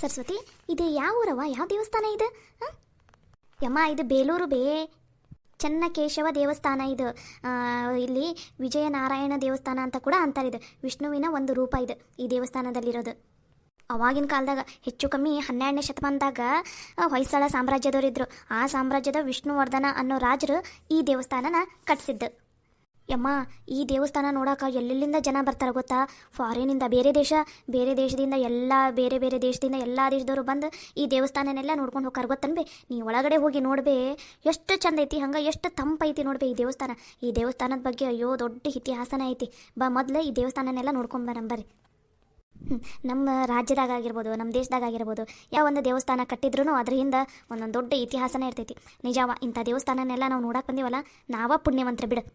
ಸರಸ್ವತಿ, ಇದು ಯಾವ ಊರವ? ಯಾವ ದೇವಸ್ಥಾನ ಇದು? ಯಮ್ಮ, ಇದು ಬೇಲೂರು ಚೆನ್ನಕೇಶವ ದೇವಸ್ಥಾನ ಇದು. ಇಲ್ಲಿ ವಿಜಯನಾರಾಯಣ ದೇವಸ್ಥಾನ ಅಂತ ಕೂಡ ಅಂತಾರೆ. ಇದು ವಿಷ್ಣುವಿನ ಒಂದು ರೂಪ ಇದು ಈ ದೇವಸ್ಥಾನದಲ್ಲಿರೋದು. ಅವಾಗಿನ ಕಾಲದಾಗ ಹೆಚ್ಚು ಕಮ್ಮಿ 12ನೇ ಶತಮಾನದಾಗ ಹೊಯ್ಸಳ ಸಾಮ್ರಾಜ್ಯದವರಿದ್ದರು. ಆ ಸಾಮ್ರಾಜ್ಯದ ವಿಷ್ಣುವರ್ಧನ ಅನ್ನೋ ರಾಜರು ಈ ದೇವಸ್ಥಾನನ ಕಟ್ಸಿದ್ದು. ಯಮ್ಮ, ಈ ದೇವಸ್ಥಾನ ನೋಡೋಕೆ ಎಲ್ಲೆಲ್ಲಿಂದ ಜನ ಬರ್ತಾರೆ ಗೊತ್ತಾ? ಫಾರಿನಿಂದ, ಬೇರೆ ದೇಶದಿಂದ ಬೇರೆ ದೇಶದಿಂದ ಎಲ್ಲ ದೇಶದವರು ಬಂದು ಈ ದೇವಸ್ಥಾನನೆಲ್ಲ ನೋಡ್ಕೊಂಡು ಹೋಗ್ತಾರೆ ಗೊತ್ತನ್ಬೇ. ನೀ ಒಳಗಡೆ ಹೋಗಿ ನೋಡ್ಬೇ, ಎಷ್ಟು ಚಂದ ಐತಿ, ಹಂಗೆ ಎಷ್ಟು ತಂಪೈತಿ ನೋಡ್ಬೇ ಈ ದೇವಸ್ಥಾನ. ಈ ದೇವಸ್ಥಾನದ ಬಗ್ಗೆ ಅಯ್ಯೋ ದೊಡ್ಡ ಇತಿಹಾಸನ ಐತಿ. ಮೊದಲು ಈ ದೇವಸ್ಥಾನನೆಲ್ಲ ನೋಡ್ಕೊಂಬರಂಬರಿ. ನಮ್ಮ ರಾಜ್ಯದಾಗ ಆಗಿರ್ಬೋದು, ನಮ್ಮ ದೇಶದಾಗ ಆಗಿರ್ಬೋದು, ಯಾವ ಒಂದು ದೇವಸ್ಥಾನ ಕಟ್ಟಿದ್ರೂ ಅದ್ರ ಹಿಂದೆ ಒಂದೊಂದು ದೊಡ್ಡ ಇತಿಹಾಸನೇ ಇರ್ತೈತಿ. ನಿಜವ, ಇಂಥ ದೇವಸ್ಥಾನನೆಲ್ಲ ನಾವು ನೋಡಕ್ಕೆ ಬಂದೀವಲ್ಲ, ನಾವ ಪುಣ್ಯವಂತರ ಬಿಡು.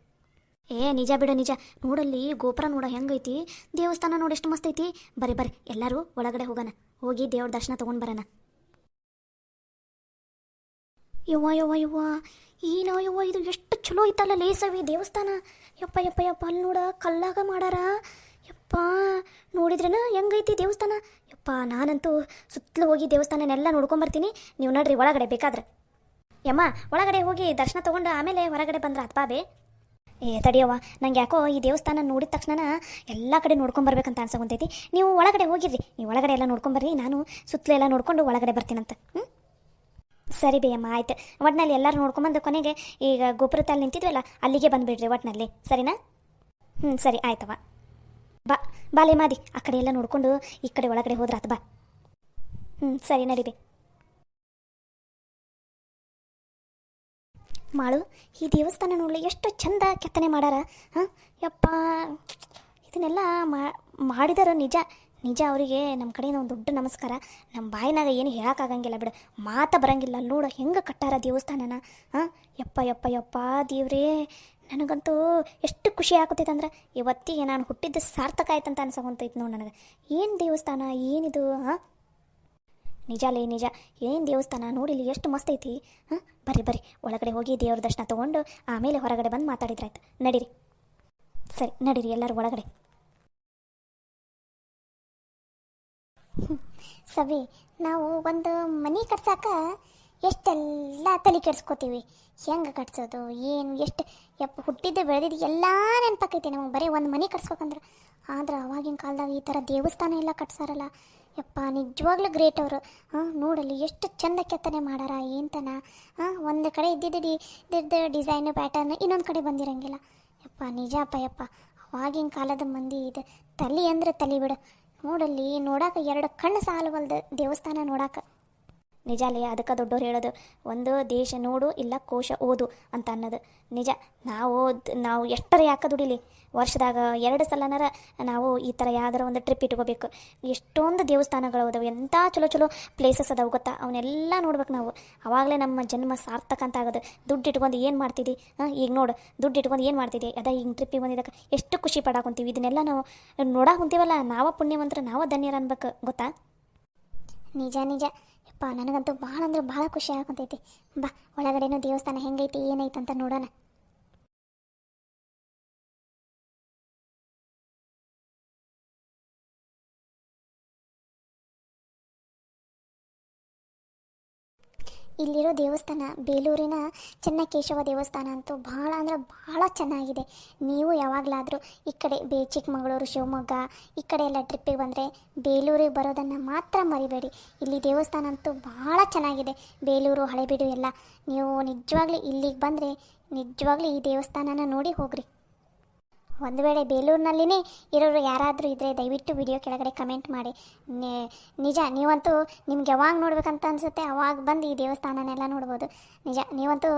ನಿಜ ಬಿಡು, ನಿಜ. ನೋಡಲ್ಲಿ ಗೋಪುರ ನೋಡ ಹೆಂಗೈತಿ, ದೇವಸ್ಥಾನ ನೋಡಿ ಎಷ್ಟು ಮಸ್ತ್ ಐತಿ. ಬರ್ರಿ ಎಲ್ಲರೂ ಒಳಗಡೆ ಹೋಗೋಣ, ಹೋಗಿ ದೇವ್ರ ದರ್ಶನ ತೊಗೊಂಡು ಬರೋಣ. ಯವ್ವ ಏನೋ ಇದು ಎಷ್ಟು ಚಲೋ ಐತಲ್ಲ ಲೇಸವಿ ದೇವಸ್ಥಾನ. ಯಪ್ಪ ಅಲ್ಲಿ ನೋಡ, ಕಲ್ಲಾಗ ಮಾಡಾರ. ಯಪ್ಪ, ನೋಡಿದ್ರೇನ ಹೆಂಗೈತಿ ದೇವಸ್ಥಾನ. ಯಪ್ಪ, ನಾನಂತೂ ಸುತ್ತಲೂ ಹೋಗಿ ದೇವಸ್ಥಾನನೆಲ್ಲ ನೋಡ್ಕೊಂಬರ್ತೀನಿ. ನೀವು ನೋಡ್ರಿ ಒಳಗಡೆ ಬೇಕಾದ್ರೆ. ಯಮ್ಮ, ಒಳಗಡೆ ಹೋಗಿ ದರ್ಶನ ತೊಗೊಂಡು ಆಮೇಲೆ ಹೊರಗಡೆ ಬಂದ್ರೆ ಬೇ. ತಡಿಯವ್ವ, ನಂಗೆ ಯಾಕೋ ಈ ದೇವಸ್ಥಾನ ನೋಡಿದ ತಕ್ಷಣ ಎಲ್ಲ ಕಡೆ ನೋಡ್ಕೊಂಬರ್ಬೇಕಂತ ಅನ್ಸಕೊಂತೈತಿ. ನೀವು ಒಳಗಡೆ ಹೋಗಿರ್ರಿ, ನೀವು ಒಳಗಡೆ ಎಲ್ಲ ನೋಡ್ಕೊಂಬರ್ರಿ, ನಾನು ಸುತ್ತಲೂ ಎಲ್ಲ ನೋಡ್ಕೊಂಡು ಒಳಗಡೆ ಬರ್ತೀನಂತ. ಸರಿ ಬೇಯಮ್ಮ, ಆಯ್ತು. ಒಟ್ಟಿನಲ್ಲಿ ಎಲ್ಲರೂ ನೋಡ್ಕೊಂಬಂದು ಕೊನೆಗೆ ಈಗ ಗೋಪುರದಲ್ಲಿ ನಿಂತಿದ್ವಲ್ಲ ಅಲ್ಲಿಗೆ ಬಂದುಬಿಡ್ರಿ ಒಟ್ಟಿನಲ್ಲಿ, ಸರಿನಾ? ಸರಿ ಆಯ್ತವ. ಬಾಲೆ ಮಾದಿ, ಆ ಕಡೆ ಎಲ್ಲ ನೋಡ್ಕೊಂಡು ಈ ಕಡೆ ಒಳಗಡೆ ಹೋದ್ರಾತ ಬಾ. ಸರಿ ನಡಿಬೆ. ಮಾಳು, ಈ ದೇವಸ್ಥಾನ ನೋಡಲಿ ಎಷ್ಟು ಚಂದ ಕೆತ್ತನೆ ಮಾಡಾರ. ಯಪ್ಪ, ಇದನ್ನೆಲ್ಲ ಮಾಡಿದಾರ ನಿಜ ಅವರಿಗೆ ನಮ್ಮ ಕಡೆಯಿಂದ ಒಂದು ದೊಡ್ಡ ನಮಸ್ಕಾರ. ನಮ್ಮ ಬಾಯಿನಾಗ ಏನು ಹೇಳೋಕ್ಕಾಗಂಗಿಲ್ಲ ಬಿಡು, ಮಾತ ಬರಂಗಿಲ್ಲ. ನೋಡು ಹೆಂಗೆ ಕಟ್ಟಾರ ದೇವಸ್ಥಾನನ. ಯಪ್ಪ ದೇವ್ರೇ, ನನಗಂತೂ ಎಷ್ಟು ಖುಷಿ ಆಗ್ತೈತೆ ಅಂದ್ರೆ ಇವತ್ತಿಗೆ ನಾನು ಹುಟ್ಟಿದ್ದು ಸಾರ್ಥಕ ಆಯ್ತಂತ ಅನ್ಸಕೊಂತೈತೆ ನೋಡಿ ನನಗೆ. ಏನು ದೇವಸ್ಥಾನ ಏನಿದು? ನಿಜ ಏನು ದೇವಸ್ಥಾನ ನೋಡಿಲಿ, ಎಷ್ಟು ಮಸ್ತ್ ಐತಿ. ಬರ್ರಿ ಒಳಗಡೆ ಹೋಗಿ ದೇವ್ರ ದರ್ಶನ ತೊಗೊಂಡು ಆಮೇಲೆ ಹೊರಗಡೆ ಬಂದು ಮಾತಾಡಿದ್ರಾಯ್ತು. ನಡೀರಿ. ಸರಿ ನಡೀರಿ ಎಲ್ಲರೂ ಒಳಗಡೆ. ಸವಿ, ನಾವು ಒಂದು ಮನೆ ಕಟ್ಸಾಕ ಎಷ್ಟೆಲ್ಲ ತಲೆ ಕೆಡ್ಸ್ಕೊತೀವಿ. ಹೆಂಗೆ ಕಟ್ಸೋದು, ಏನು, ಎಷ್ಟು ಹುಟ್ಟಿದ್ದು ಬೆಳೆದಿದ್ದು ಎಲ್ಲ ನೆನಪಾಕೈತಿ ನಮಗೆ. ಬರೀ ಒಂದು ಮನೆ ಕಟ್ಸ್ಬೇಕಂದ್ರೆ. ಆದ್ರೆ ಅವಾಗಿನ ಕಾಲದಾಗ ಈ ಥರ ದೇವಸ್ಥಾನ ಎಲ್ಲ ಕಟ್ಸಾರಲ್ಲ. ಯಪ್ಪ, ನಿಜವಾಗ್ಲೂ ಗ್ರೇಟ್ ಅವರು. ನೋಡಲಿ ಎಷ್ಟು ಚಂದ ಕೆತ್ತನೆ ಮಾಡಾರ ಏಂತನ. ಒಂದು ಕಡೆ ಇದ್ದಿದ್ದು ಡಿಸೈನು ಪ್ಯಾಟರ್ನ್ ಇನ್ನೊಂದು ಕಡೆ ಬಂದಿರಂಗಿಲ್ಲ. ಯಪ್ಪ ನಿಜಪ್ಪ, ಅವಾಗಿನ ಕಾಲದ ಮಂದಿ ಇದು ತಲೆ ಅಂದ್ರೆ ತಲೆ ಬಿಡು. ನೋಡಲ್ಲಿ ನೋಡಾಕ 2 ಕಣ್ಣು ಸಾಲವಲ್ದು ದೇವಸ್ಥಾನ ನೋಡಾಕ. ನಿಜಾಲೇ, ಅದಕ್ಕೆ ದೊಡ್ಡವ್ರು ಹೇಳೋದು, ಒಂದು ದೇಶ ನೋಡು ಇಲ್ಲ ಕೋಶ ಓದು ಅಂತ ಅನ್ನೋದು. ನಿಜ. ನಾವು ಎಷ್ಟರ ಯಾಕೆ ದುಡಿಲಿ, ವರ್ಷದಾಗ 2 ಸಲನಾರ ನಾವು ಈ ಥರ ಯಾವ್ದಾರ ಒಂದು ಟ್ರಿಪ್ ಇಟ್ಕೋಬೇಕು. ಎಷ್ಟೊಂದು ದೇವಸ್ಥಾನಗಳು ಅದಾವೆ, ಎಂಥ ಚಲೋ ಪ್ಲೇಸಸ್ ಅದಾವೆ ಗೊತ್ತಾ. ಅವನ್ನೆಲ್ಲ ನೋಡ್ಬೇಕು ನಾವು. ಆವಾಗಲೇ ನಮ್ಮ ಜನ್ಮ ಸಾರ್ಥಕ ಅಂತ ಆಗೋದು. ದುಡ್ಡು ಇಟ್ಕೊಂಡು ಏನು ಮಾಡ್ತಿದ್ದಿ? ಈಗ ನೋಡು, ದುಡ್ಡು ಇಟ್ಕೊಂಡು ಏನು ಮಾಡ್ತಿದ್ದೆ? ಈಗ ಟ್ರಿಪ್ಪಿಗೆ ಬಂದಿದ್ದಕ್ಕೆ ಎಷ್ಟು ಖುಷಿ ಪಡಾಕೊಂತೀವಿ. ಇದನ್ನೆಲ್ಲ ನಾವು ನೋಡಕ್ಕೆ ಕುಂತೀವಲ್ಲ, ನಾವು ಪುಣ್ಯವಂತರು, ನಾವು ಧನ್ಯರು ಅನ್ಬೇಕು ಗೊತ್ತಾ. ನಿಜ ಯಪ್ಪ, ನನಗಂತೂ ಭಾಳ ಅಂದ್ರೆ ಭಾಳ ಖುಷಿ ಆಗಂತೈತಿ. ಬಾ, ಒಳಗಡೆನೂ ದೇವಸ್ಥಾನ ಹೆಂಗೈತಿ ಏನೈತೆ ಅಂತ ನೋಡೋಣ. ಇಲ್ಲಿರೋ ದೇವಸ್ಥಾನ ಬೇಲೂರಿನ ಚೆನ್ನಕೇಶವ ದೇವಸ್ಥಾನ ಅಂತೂ ಭಾಳ ಅಂದ್ರೆ ಭಾಳ ಚೆನ್ನಾಗಿದೆ. ನೀವು ಯಾವಾಗಲಾದರೂ ಈ ಕಡೆ ಚಿಕ್ಕಮಗಳೂರು, ಶಿವಮೊಗ್ಗ ಈ ಕಡೆ ಎಲ್ಲ ಟ್ರಿಪ್ಪಿಗೆ ಬಂದರೆ ಬೇಲೂರಿಗೆ ಬರೋದನ್ನು ಮಾತ್ರ ಮರಿಬೇಡಿ. ಇಲ್ಲಿ ದೇವಸ್ಥಾನ ಅಂತೂ ಭಾಳ ಚೆನ್ನಾಗಿದೆ. ಬೇಲೂರು, ಹಳೆಬೀಡು ಎಲ್ಲ. ನೀವು ನಿಜವಾಗ್ಲೂ ಇಲ್ಲಿಗೆ ಬಂದರೆ ನಿಜವಾಗ್ಲೂ ಈ ದೇವಸ್ಥಾನನ ನೋಡಿ ಹೋಗ್ರಿ. ಒಂದು ವೇಳೆ ಬೇಲೂರಿನಲ್ಲಿನೇ ಇರೋರು ಯಾರಾದರೂ ಇದ್ದರೆ ದಯವಿಟ್ಟು ವಿಡಿಯೋ ಕೆಳಗಡೆ ಕಮೆಂಟ್ ಮಾಡಿ. ನಿಜ, ನೀವಂತೂ ನಿಮ್ಗೆ ಯಾವಾಗ ನೋಡ್ಬೇಕಂತ ಅನಿಸುತ್ತೆ ಅವಾಗ ಬಂದು ಈ ದೇವಸ್ಥಾನನೆಲ್ಲ ನೋಡ್ಬೋದು. ನಿಜ, ನೀವಂತೂ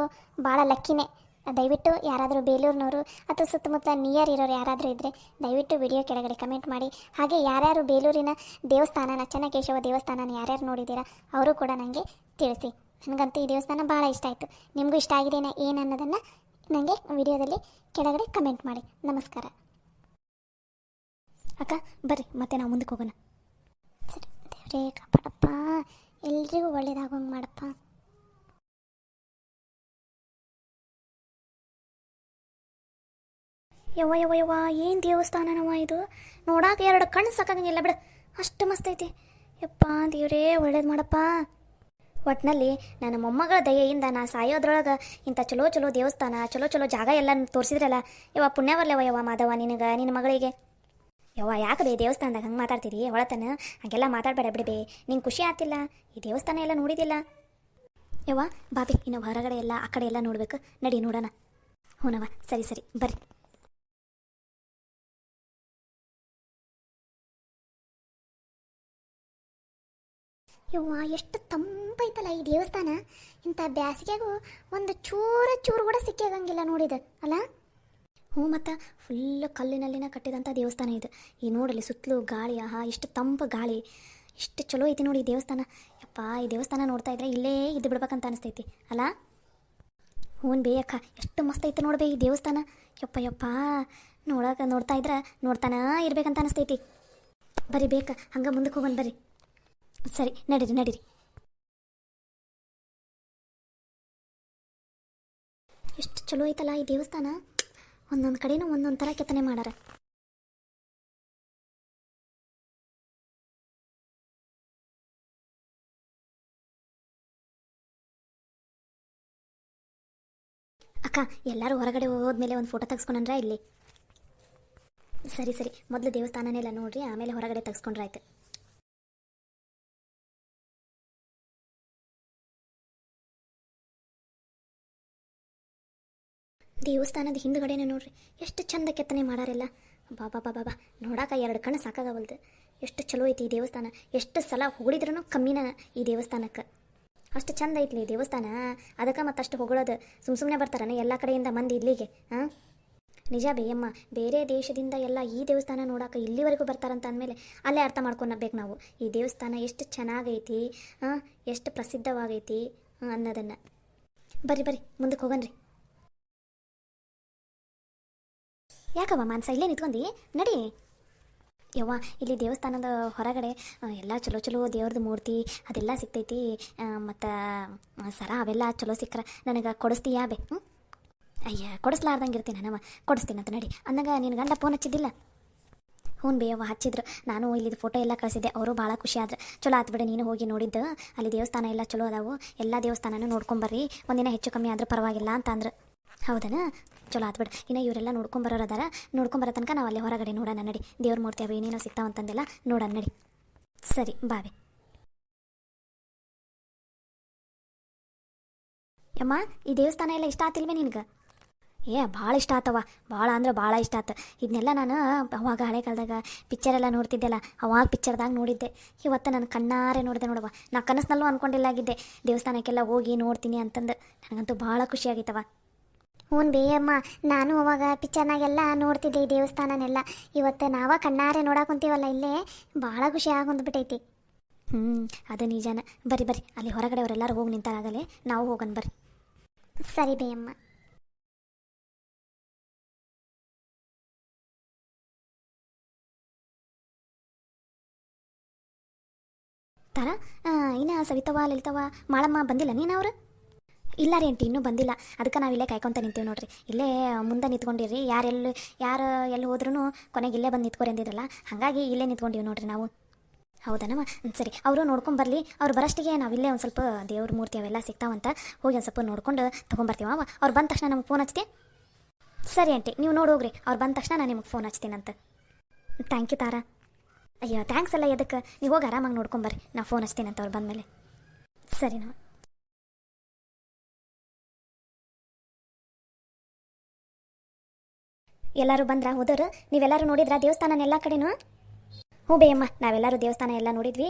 ಭಾಳ ಲಕ್ಕಿನೇ. ದಯವಿಟ್ಟು ಯಾರಾದರೂ ಬೇಲೂರಿನವರು ಅಥವಾ ಸುತ್ತಮುತ್ತ ನಿಯರ್ ಇರೋರು ಯಾರಾದರೂ ಇದ್ದರೆ ದಯವಿಟ್ಟು ವಿಡಿಯೋ ಕೆಳಗಡೆ ಕಮೆಂಟ್ ಮಾಡಿ. ಹಾಗೆ ಯಾರ್ಯಾರು ಬೇಲೂರಿನ ದೇವಸ್ಥಾನನ, ಚೆನ್ನಕೇಶವ ದೇವಸ್ಥಾನನ ಯಾರ್ಯಾರು ನೋಡಿದ್ದೀರಾ ಅವರು ಕೂಡ ನನಗೆ ತಿಳಿಸಿ. ನನಗಂತೂ ಈ ದೇವಸ್ಥಾನ ಭಾಳ ಇಷ್ಟ ಆಯಿತು. ನಿಮಗೂ ಇಷ್ಟ ಆಗಿದೆಯಾ ಏನು ಅನ್ನೋದನ್ನು ನನಗೆ ವಿಡಿಯೋದಲ್ಲಿ ಕೆಳಗಡೆ ಕಮೆಂಟ್ ಮಾಡಿ. ನಮಸ್ಕಾರ ಅಕ್ಕ. ಬರ್ರಿ ಮತ್ತೆ ನಾವು ಮುಂದಕ್ಕೆ ಹೋಗೋಣ. ಸರಿ, ದೇವರೇ ಕಾಪಾಡಪ್ಪ, ಎಲ್ರಿಗೂ ಒಳ್ಳೇದಾಗೋಂಗೆ ಮಾಡಪ್ಪ. ಯವ್ವ ಏನು ದೇವಸ್ಥಾನನವ ಇದು. ನೋಡಾಕ 2 ಕಣ್ಣು ಸಾಕಾಗಂಗಿಲ್ಲ ಬಿಡು, ಅಷ್ಟು ಮಸ್ತ್ ಐತಿ. ಯಪ್ಪ ದೇವ್ರೇ ಒಳ್ಳೇದು ಮಾಡಪ್ಪ. ಒಟ್ಟಿನಲ್ಲಿ ನನ್ನ ಮೊಮ್ಮಗಳ ದಯೆಯಿಂದ ನಾ ಸಾಯೋದ್ರೊಳಗೆ ಇಂಥ ಚಲೋ ಚಲೋ ದೇವಸ್ಥಾನ ಚಲೋ ಚಲೋ ಜಾಗ ಎಲ್ಲ ತೋರಿಸಿದ್ರಲ್ಲ. ಯವ್ವ ಪುಣ್ಯವಲ್ಲವ ಯವ್ವ ಮಾಧವ ನಿನಗೆ ನಿನ್ನ ಮಗಳಿಗೆ. ಯವ್ವ ಯಾಕೆ ಬೇ ದೇವಸ್ಥಾನದಾಗ ಹಂಗೆ ಮಾತಾಡ್ತೀರಿ ಹೊಳತನ? ಹಾಗೆಲ್ಲ ಮಾತಾಡಬೇಡ ಬಿಡಬೇ. ನಿಂಗೆ ಖುಷಿ ಆಗ್ತಿಲ್ಲ? ಈ ದೇವಸ್ಥಾನ ಎಲ್ಲ ನೋಡಿದಿಲ್ಲ ಯವ್ವ. ಬಾಬಿ ಇನ್ನು ಹೊರಗಡೆ ಎಲ್ಲ ಆ ಕಡೆ ಎಲ್ಲ ನೋಡ್ಬೇಕು, ನಡಿ ನೋಡೋಣ. ಹ್ಞೂನವ್ವ, ಸರಿ ಸರಿ ಬರ್ರಿ. ಯವ್ವ ಎಷ್ಟು ತಂಪೈತಲ್ಲ ಈ ದೇವಸ್ಥಾನ. ಇಂಥ ಬ್ಯಾಸಿಗೆಗೂ ಒಂದು ಚೂರು ಕೂಡ ಸಿಕ್ಕಾಗಂಗಿಲ್ಲ ನೋಡಿದ ಅಲ್ಲ. ಹ್ಞೂ ಮತ್ತು ಫುಲ್ ಕಲ್ಲಿನಲ್ಲಿನ ಕಟ್ಟಿದಂಥ ದೇವಸ್ಥಾನ ಇದು. ಈ ನೋಡಲಿ ಸುತ್ತಲೂ ಗಾಳಿ, ಆಹಾ ಎಷ್ಟು ತಂಪು ಗಾಳಿ, ಎಷ್ಟು ಚಲೋ ಐತಿ ನೋಡಿ ಈ ದೇವಸ್ಥಾನ. ಯಪ್ಪ ಈ ದೇವಸ್ಥಾನ ನೋಡ್ತಾ ಇದ್ರೆ ಇಲ್ಲೇ ಇದ್ದು ಬಿಡ್ಬೇಕಂತ ಅನಿಸ್ತೈತಿ ಅಲ್ಲ. ಹ್ಞೂ ಬೇ ಅಕ್ಕ, ಎಷ್ಟು ಮಸ್ತ್ ಐತೆ ನೋಡ್ಬೇ ಈ ದೇವಸ್ಥಾನ. ಯಪ್ಪ ಯಪ್ಪ ನೋಡ್ತಾ ಇದ್ರೆ ನೋಡ್ತಾನ ಇರ್ಬೇಕಂತ ಅನಿಸ್ತೈತಿ. ಬರ್ರಿ ಬೇಕ ಹಂಗೆ ಮುಂದಕ್ಕೆ ಹೋಗೋಣ ಬರ್ರಿ. ಸರಿ ನಡೀರಿ ನಡೀರಿ. ಎಷ್ಟು ಚಲೋ ಐತಲ್ಲ ಈ ದೇವಸ್ಥಾನ. ಒಂದೊಂದು ಕಡೆನೂ ಒಂದೊಂದು ಥರ ಕೆತ್ತನೆ ಮಾಡಾರ. ಅಕ್ಕ ಎಲ್ಲರೂ ಹೊರಗಡೆ ಹೋದ್ಮೇಲೆ ಒಂದು ಫೋಟೋ ತೆಗೆಸ್ಕೊಂಡ್ರೆ ಇಲ್ಲಿ. ಸರಿ ಸರಿ, ಮೊದಲು ದೇವಸ್ಥಾನನೆಲ್ಲ ನೋಡ್ರಿ, ಆಮೇಲೆ ಹೊರಗಡೆ ತೆಗೆಸ್ಕೊಂಡ್ರಾಯ್ತು. ದೇವಸ್ಥಾನದ ಹಿಂದುಗಡೆನೇ ನೋಡ್ರಿ ಎಷ್ಟು ಚಂದ ಕೆತ್ತನೆ ಮಾಡಾರೆಲ್ಲ. ಬಾಬಾ ಬಾಬಾ ಬಾ ನೋಡಾಕ ಎರಡು ಕಣ್ಣು ಸಾಕಾಗವಲ್ದು. ಎಷ್ಟು ಚಲೋ ಐತಿ ಈ ದೇವಸ್ಥಾನ. ಎಷ್ಟು ಸಲ ಹೊಗಳಿದ್ರೂ ಕಮ್ಮಿನ ಈ ದೇವಸ್ಥಾನಕ್ಕೆ. ಅಷ್ಟು ಚಂದ ಐತ್ಲಿ ಈ ದೇವಸ್ಥಾನ. ಅದಕ್ಕೆ ಮತ್ತಷ್ಟು ಹೊಗಳೋದು. ಸುಮ್ಮನೆ ಬರ್ತಾರನ ಎಲ್ಲ ಕಡೆಯಿಂದ ಮಂದಿ ಇಲ್ಲಿಗೆ? ಹಾಂ ನಿಜ ಬೇಯಮ್ಮ, ಬೇರೆ ದೇಶದಿಂದ ಎಲ್ಲ ಈ ದೇವಸ್ಥಾನ ನೋಡೋಕೆ ಇಲ್ಲಿವರೆಗೂ ಬರ್ತಾರಂತ ಅಂದಮೇಲೆ ಅಲ್ಲೇ ಅರ್ಥ ಮಾಡ್ಕೊಳ್ಬೇಕು ನಾವು ಈ ದೇವಸ್ಥಾನ ಎಷ್ಟು ಚೆನ್ನಾಗೈತಿ, ಎಷ್ಟು ಪ್ರಸಿದ್ಧವಾಗೈತಿ ಅನ್ನೋದನ್ನು. ಬರ್ರಿ ಬರ್ರಿ ಮುಂದಕ್ಕೆ ಹೋಗನ್ರಿ. ಯಾಕವ್ವ ಮಾನಸ ಇಲ್ಲೇ ನಿಂತ್ಕೊಂಡಿ, ನಡಿ. ಯವ್ವ ಇಲ್ಲಿ ದೇವಸ್ಥಾನದ ಹೊರಗಡೆ ಎಲ್ಲ ಚಲೋ ಚಲೋ ದೇವ್ರದ್ದು ಮೂರ್ತಿ ಅದೆಲ್ಲ ಸಿಗ್ತೈತಿ. ಮತ್ತು ಸರ ಅವೆಲ್ಲ ಚಲೋ ಸಿಕ್ಕರೆ ನನಗೆ ಕೊಡಿಸ್ತೀಯಾ ಬೇ? ಅಯ್ಯ ಕೊಡಿಸ್ಲಾರ್ದಂಗೆ ಇರ್ತೀನಿ ನಾನವ, ಕೊಡಿಸ್ತೀನಂತ ನಡಿ. ಅಂದಾಗ ನಿನ್ನ ಗಂಡ ಫೋನ್ ಹಚ್ಚಿದ್ದಿಲ್ಲ? ಹ್ಞೂ ಬೇಯವ್ವ ಹಚ್ಚಿದ್ರು. ನಾನು ಇಲ್ಲಿದ್ದು ಫೋಟೋ ಎಲ್ಲ ಕಳಿಸಿದ್ದೆ, ಅವರು ಭಾಳ ಖುಷಿ ಆದ್ರೆ. ಚಲೋ ಆತು ಬಿಡು ನೀನು ಹೋಗಿ ನೋಡಿದ್ದು. ಅಲ್ಲಿ ದೇವಸ್ಥಾನ ಎಲ್ಲ ಚಲೋ ಅದಾವು, ಎಲ್ಲ ದೇವಸ್ಥಾನನೂ ನೋಡ್ಕೊಂಬರ್ರಿ, ಒಂದಿನ ಹೆಚ್ಚು ಕಮ್ಮಿ ಆದರೂ ಪರವಾಗಿಲ್ಲ ಅಂತ ಅಂದ್ರು. ಹೌದನಾ, ಚಲೋ ಆತು ಬಿಡು. ಇನ್ನು ಇವರೆಲ್ಲ ನೋಡ್ಕೊಂಬರೋರು ಅದಾರ, ನೋಡ್ಕೊಂಬರೋ ತನಕ ನಾವು ಅಲ್ಲಿ ಹೊರಗಡೆ ನೋಡೋಣ ನಡಿ. ದೇವ್ರ ಮೂರ್ತಿ ಅವು ಏನೇನೋ ಸಿಗ್ತಾವಂತಂದೆಲ್ಲ ನೋಡೋಣ ನಡಿ. ಸರಿ ಬಾವೆ. ಯಮ್ಮ ಈ ದೇವಸ್ಥಾನ ಎಲ್ಲ ಇಷ್ಟ ಆತಿಲ್ವೇ ನಿನ್ಗೆ? ಭಾಳ ಇಷ್ಟ ಆತವ, ಭಾಳ ಅಂದ್ರೆ ಭಾಳ ಇಷ್ಟ ಆತ. ಇದನ್ನೆಲ್ಲ ನಾನು ಅವಾಗ ಹಳೆ ಕಾಲದಾಗ ಪಿಕ್ಚರೆಲ್ಲ ನೋಡ್ತಿದ್ದೆಲ್ಲ, ಅವಾಗ ಪಿಕ್ಚರ್ದಾಗ ನೋಡಿದ್ದೆ. ಇವತ್ತು ನಾನು ಕಣ್ಣಾರೆ ನೋಡಿದೆ ನೋಡವ. ನಾ ಕನಸಿನಲ್ಲೂ ಅಂದ್ಕೊಂಡಿಲ್ಲಾಗಿದ್ದೆ ದೇವಸ್ಥಾನಕ್ಕೆಲ್ಲ ಹೋಗಿ ನೋಡ್ತೀನಿ ಅಂತಂದು. ನನಗಂತೂ ಭಾಳ ಖುಷಿಯಾಗಿತ್ತವ. ಹ್ಞೂ ಬೇಯಮ್ಮ, ನಾನು ಅವಾಗ ಪಿಕ್ಚರ್ನಾಗೆಲ್ಲ ನೋಡ್ತಿದ್ದೆ ಈ ದೇವಸ್ಥಾನನೆಲ್ಲ. ಇವತ್ತು ನಾವ ಕಣ್ಣಾರೆ ನೋಡಾಕೊಂತೀವಲ್ಲ ಇಲ್ಲೇ, ಭಾಳ ಖುಷಿ ಆಗೊಂಡ್ಬಿಟ್ಟೈತಿ. ಅದು ನಿಜಾನ. ಬರ್ರಿ ಬರ್ರಿ, ಅಲ್ಲಿ ಹೊರಗಡೆ ಅವರೆಲ್ಲರೂ ಹೋಗಿ ನಿಂತಾರಾಗಲೇ, ನಾವು ಹೋಗೋಣ ಬರ್ರಿ. ಸರಿ ಬೇಯಮ್ಮ. ತಾರ ಇನ್ನು ಸವಿತವ ಲಲಿತವ ಮಾಳಮ್ಮ ಬಂದಿಲ್ಲ ನೀನವ್ರು? ಇಲ್ಲ ರೀ ಆಂಟಿ ಇನ್ನೂ ಬಂದಿಲ್ಲ. ಅದಕ್ಕೆ ನಾವು ಇಲ್ಲೇ ಕಾಯ್ಕೊತ ನಿಂತೀವಿ ನೋಡ್ರಿ. ಇಲ್ಲೇ ಮುಂದೆ ನಿಂತ್ಕೊಂಡಿರಿ, ಯಾರು ಎಲ್ಲಿ ಹೋದ್ರೂ ಕೊನೆಗೆ ಇಲ್ಲೇ ಬಂದು ನಿಂತ್ಕೊರಿ ಅಂದಿದ್ರಲ್ಲ, ಹಾಗಾಗಿ ಇಲ್ಲೇ ನಿಂತ್ಕೊಂಡಿವಿ ನೋಡ್ರಿ ನಾವು. ಹೌದನಮ್ಮ, ಸರಿ. ಅವರು ನೋಡ್ಕೊಂಬರ್ಲಿ. ಅವ್ರು ಬರೋಷ್ಟಿಗೆ ನಾವಿಲ್ಲೇ ಒಂದು ಸ್ವಲ್ಪ ದೇವ್ರ ಮೂರ್ತಿ ಅವೆಲ್ಲ ಸಿಗ್ತಾವಂತ, ಹೋಗಿ ಒಂದು ಸ್ವಲ್ಪ ನೋಡ್ಕೊಂಡು ತೊಗೊಂಬರ್ತೀವ. ಅವ್ರು ಬಂದ ತಕ್ಷಣ ನಮ್ಗೆ ಫೋನ್ ಹಚ್ತಿ. ಸರಿ ಆಂಟಿ, ನೀವು ನೋಡೋಗ್ರಿ. ಅವ್ರು ಬಂದ ತಕ್ಷಣ ನಾನು ನಿಮಗೆ ಫೋನ್ ಹಚ್ತೀನಂತ. ಥ್ಯಾಂಕ್ ಯು ತಾರಾ. ಅಯ್ಯೋ ಥ್ಯಾಂಕ್ಸ್ ಅಲ್ಲ, ಎದಕ್ಕೆ ನೀವು ಹೋಗಿ ಆರಾಮಾಗಿ ನೋಡ್ಕೊಂಬರ್ರಿ, ನಾ ಫೋನ್ ಹಚ್ತೀನಂತ ಅವ್ರು ಬಂದಮೇಲೆ. ಸರಿನಾ? ಎಲ್ಲರೂ ಬಂದ್ರಾ ಹೋದವರು? ನೀವೆಲ್ಲರೂ ನೋಡಿದ್ರಾ ದೇವಸ್ಥಾನನೆಲ್ಲ ಕಡೆನೂ? ಹ್ಞೂ ಬೇಯಮ್ಮ, ನಾವೆಲ್ಲರೂ ದೇವಸ್ಥಾನ ಎಲ್ಲ ನೋಡಿದ್ವಿ.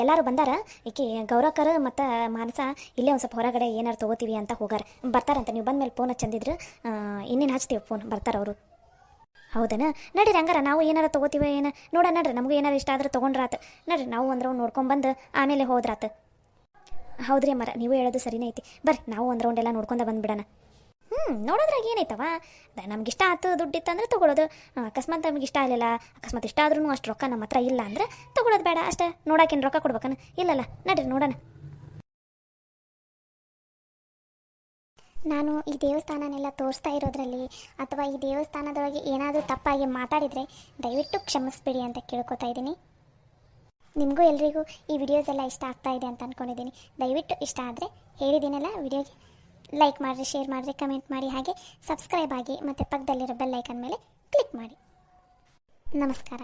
ಎಲ್ಲರೂ ಬಂದಾರ. ಈಕೆ ಗೌರಕ್ಕರು ಮತ್ತು ಮಾನಸ ಇಲ್ಲೇ ಒಂದು ಸ್ವಲ್ಪ ಹೊರಗಡೆ ಏನಾರು ತೊಗೋತೀವಿ ಅಂತ ಹೋಗಾರ. ಬರ್ತಾರಂತ, ನೀವು ಬಂದಮೇಲೆ ಫೋನ್ ಹಚ್ಚಂದಿದ್ರು. ಇನ್ನೇನು ಹಚ್ತೀವಿ ಫೋನ್, ಬರ್ತಾರೆ ಅವರು. ಹೌದನಾ? ನಡೀರಿ ಹಂಗಾರ ನಾವು ಏನಾರು ತೊಗೋತೀವಿ ಏನು ನೋಡ. ನಡ್ರಿ, ನಮಗೂ ಏನಾರು ಇಷ್ಟ ಆದ್ರೆ ತೊಗೊಂಡ್ರಾತು. ನಡ್ರಿ, ನಾವು ಒಂದು ರೌಂಡ್ ನೋಡ್ಕೊಂಬಂದು ಆಮೇಲೆ ಹೋದ್ರಾತು. ಹೌದ್ರಿ ಅಮ್ಮರ, ನೀವು ಹೇಳೋದು ಸರಿನೇ ಐತಿ. ಬರ್ರಿ ನಾವು ಒಂದು ರೌಂಡ್ ಎಲ್ಲ ನೋಡ್ಕೊಂಡು ಬಂದುಬಿಡೋಣ. ನೋಡೋದ್ರಾಗ ಏನೈತವ, ನಮ್ಗೆ ಇಷ್ಟ ಆಯ್ತು, ದುಡ್ಡಿತ್ತು ಅಂದ್ರೆ ತೊಗೊಳೋದು. ಅಕಸ್ಮಾತ್ ನಮ್ಗೆ ಇಷ್ಟ ಆಗಲಿಲ್ಲ, ಅಕಸ್ಮಾತ್ ಇಷ್ಟ ಆದ್ರೂ ಅಷ್ಟು ರೊಕ್ಕ ನಮ್ಮ ಹತ್ರ ಇಲ್ಲ ಅಂದ್ರೆ ತೊಗೊಳೋದು ಬೇಡ ಅಷ್ಟೇ. ನೋಡೋಕೇನು ರೊಕ್ಕ ಕೊಡ್ಬೇಕನ? ಇಲ್ಲಲ್ಲ, ನಡ್ರಿ ನೋಡೋಣ. ನಾನು ಈ ದೇವಸ್ಥಾನನೆಲ್ಲ ತೋರಿಸ್ತಾ ಇರೋದ್ರಲ್ಲಿ ಅಥವಾ ಈ ದೇವಸ್ಥಾನದೊಳಗೆ ಏನಾದರೂ ತಪ್ಪಾಗಿ ಮಾತಾಡಿದರೆ ದಯವಿಟ್ಟು ಕ್ಷಮಿಸ್ಬಿಡಿ ಅಂತ ಕೇಳ್ಕೊತಾ ಇದ್ದೀನಿ. ನಿಮಗೂ ಎಲ್ರಿಗೂ ಈ ವಿಡಿಯೋಸ್ ಎಲ್ಲ ಇಷ್ಟ ಆಗ್ತಾ ಇದೆ ಅಂತ ಅಂದ್ಕೊಂಡಿದ್ದೀನಿ. ದಯವಿಟ್ಟು ಇಷ್ಟ ಆದರೆ ಹೇಳಿದ್ದೀನಲ್ಲ ವಿಡಿಯೋಗೆ ಲೈಕ್ ಮಾಡಿರಿ, ಶೇರ್ ಮಾಡಿರಿ, ಕಮೆಂಟ್ ಮಾಡಿ, ಹಾಗೆ ಸಬ್ಸ್ಕ್ರೈಬ್ ಆಗಿ ಮತ್ತು ಪಕ್ಕದಲ್ಲಿರೋ ಬೆಲ್ ಐಕನ್ ಮೇಲೆ ಕ್ಲಿಕ್ ಮಾಡಿ. ನಮಸ್ಕಾರ.